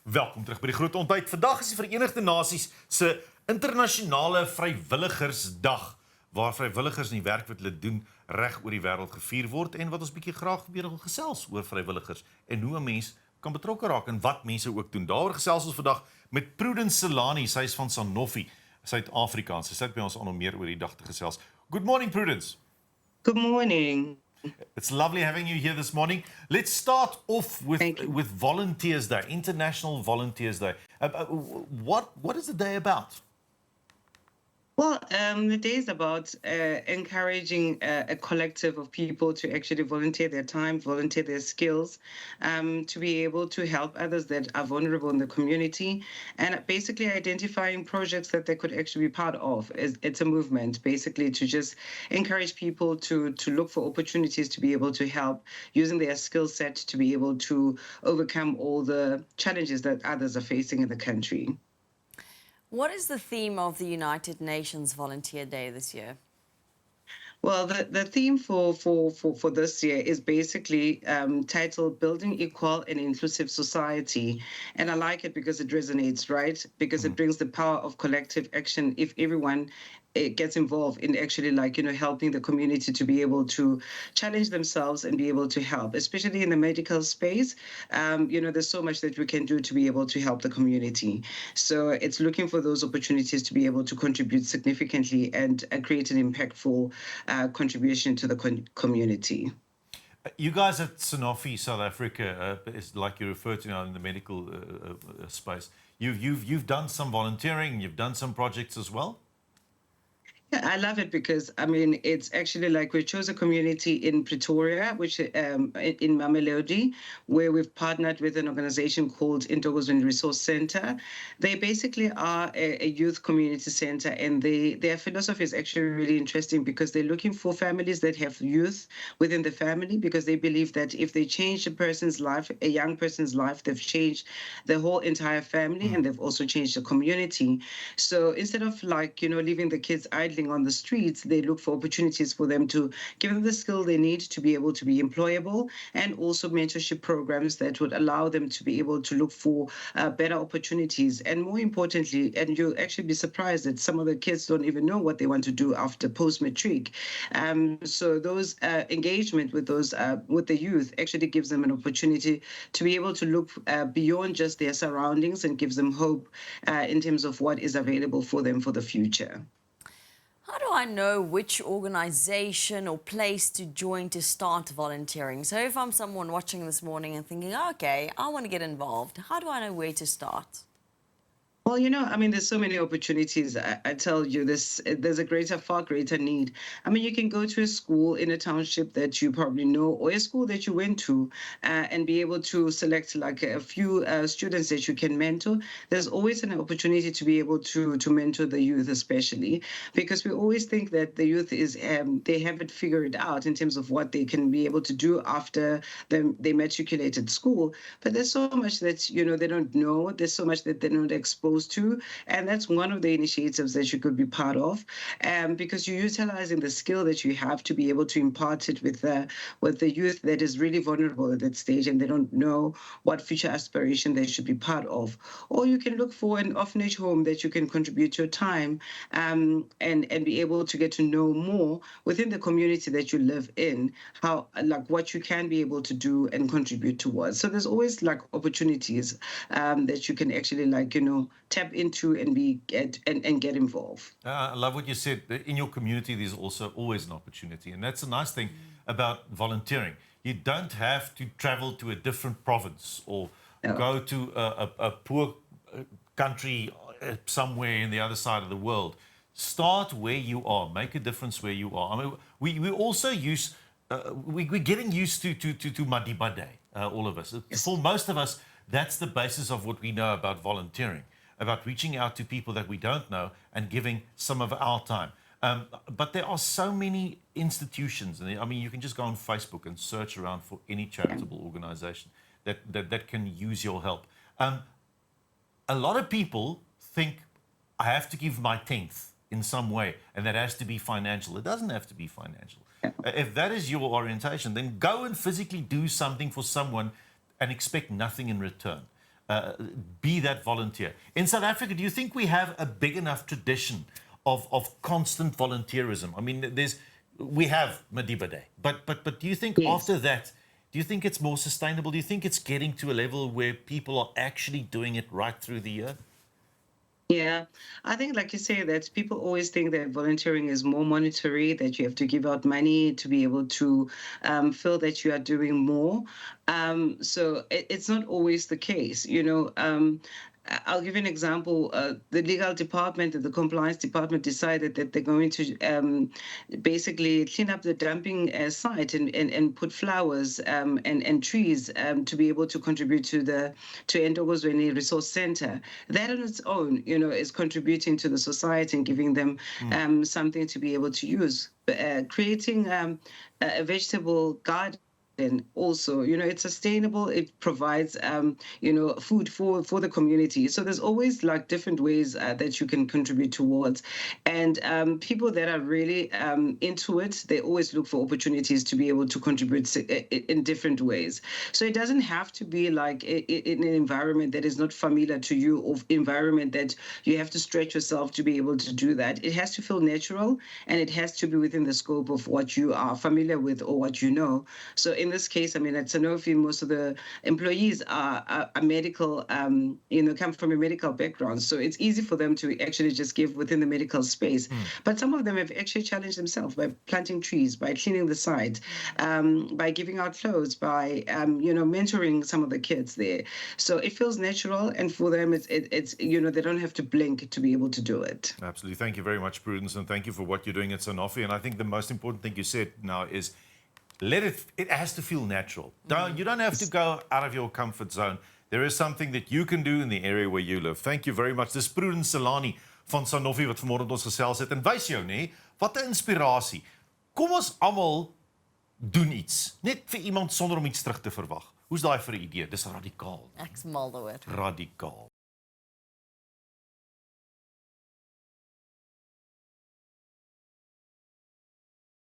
Welkom terug by die groot ontbyt. Vandag is die Verenigde Nasies se Internasionale Vrywilligersdag, waar vrywilligers in die werk wat hulle doen reg oor die wêreld gevier word en wat ons bietjie graag weer wil gesels oor vrywilligers en hoe 'n mens kan betrokke raak en wat mense ook doen. Daaroor gesels ons vandag met Prudence Selani, sy is van Sanofi, Suid-Afrika. Sy sit by ons aan om meer oor die dag te gesels. Good morning, Prudence. Good morning. It's lovely having you here this morning. Let's start off with Volunteers Day, International Volunteers Day. What is the day about? Well, the day is about encouraging a collective of people to actually volunteer their time, volunteer their skills, to be able to help others that are vulnerable in the community, and basically identifying projects that they could actually be part of. It's a movement, basically, to just encourage people to look for opportunities to be able to help, using their skill set to be able to overcome all the challenges that others are facing in the country. What is the theme of the United Nations Volunteer Day this year? Well, the theme for this year is basically titled Building Equal and Inclusive Society. And I like it because it resonates, right? Because it brings the power of collective action if everyone gets involved in actually helping the community to be able to challenge themselves and be able to help, especially in the medical space. There's so much that we can do to be able to help the community. So it's looking for those opportunities to be able to contribute significantly and create an impactful contribution to the community. You guys at Sanofi, South Africa, is like you referred to now in the medical space. You've done some volunteering, you've done some projects as well. Yeah, I love it because, it's actually like we chose a community in Pretoria, which in Mamelodi, where we've partnered with an organization called Internasionale Resource Center. They basically are a youth community center, and their philosophy is actually really interesting because they're looking for families that have youth within the family, because they believe that if they change a person's life, a young person's life, they've changed the whole entire family and they've also changed the community. So instead of leaving the kids idling on the streets, they look for opportunities for them to give them the skill they need to be able to be employable, and also mentorship programs that would allow them to be able to look for better opportunities. And more importantly, and you'll actually be surprised that some of the kids don't even know what they want to do after post-matric. So those engagement with the youth actually gives them an opportunity to be able to look beyond just their surroundings and gives them hope in terms of what is available for them for the future. How do I know which organization or place to join to start volunteering? So if I'm someone watching this morning and thinking, okay, I want to get involved, how do I know where to start? Well, there's so many opportunities. I tell you, there's a far greater need. You can go to a school in a township that you probably know, or a school that you went to, and be able to select a few students that you can mentor. There's always an opportunity to be able to mentor the youth, especially because we always think that the youth they haven't figured out in terms of what they can be able to do after they matriculated school. But there's so much that they don't know. There's so much that they're not exposed to, and that's one of the initiatives that you could be part of, because you're utilizing the skill that you have to be able to impart it with the youth that is really vulnerable at that stage, and they don't know what future aspiration they should be part of. Or you can look for an orphanage home that you can contribute your time and be able to get to know more within the community that you live in, how what you can be able to do and contribute towards. So there's always opportunities that you can actually tap into and get involved. I love what you said. In your community, there's also always an opportunity. And that's a nice thing about volunteering. You don't have to travel to a different province or go to a poor country somewhere in the other side of the world. Start where you are. Make a difference where you are. We also use, we're getting used to Madibade, all of us. Yes. For most of us, that's the basis of what we know about volunteering, about reaching out to people that we don't know and giving some of our time. But there are so many institutions, and you can just go on Facebook and search around for any charitable organization that can use your help. A lot of people think, I have to give my 10th in some way, and that has to be financial. It doesn't have to be financial. If that is your orientation, then go and physically do something for someone and expect nothing in return. be that volunteer. In South Africa, do you think we have a big enough tradition of constant volunteerism? I mean, we have Madiba Day, but do you think after that, do you think it's more sustainable? Do you think it's getting to a level where people are actually doing it right through the year? Yeah, I think, like you say, that people always think that volunteering is more monetary, that you have to give out money to be able to feel that you are doing more. So it's not always the case, I'll give you an example. The legal department and the compliance department decided that they're going to basically clean up the dumping site and put flowers and trees to be able to contribute to Entogozweni Resource Center. That on its own, is contributing to the society and giving them something to be able to use. Creating a vegetable garden. And also, it's sustainable. It provides, food for the community. So there's always like different ways that you can contribute towards. And people that are really into it, they always look for opportunities to be able to contribute in different ways. So it doesn't have to be like in an environment that is not familiar to you, or environment that you have to stretch yourself to be able to do that. It has to feel natural, and it has to be within the scope of what you are familiar with or what you know. So in this case, I mean, at Sanofi, most of the employees are medical, come from a medical background. So it's easy for them to actually just give within the medical space. But some of them have actually challenged themselves by planting trees, by cleaning the site, by giving out clothes, by, mentoring some of the kids there. So it feels natural. And for them, it's they don't have to blink to be able to do it. Absolutely. Thank you very much, Prudence. And thank you for what you're doing at Sanofi. And I think the most important thing you said now is, it has to feel natural. You don't have to go out of your comfort zone. There is something that you can do in the area where you live. Thank you very much. Dis Prudence Selani van Sanofi wat vanmôre met ons gesels het. En wys jou, wat 'n inspirasie. Kom ons almal doen iets. Net vir iemand sonder om iets terug te verwag. Hoe's daai vir 'n idee? Dis radikaal. Ek's mal daaroor. Radikaal.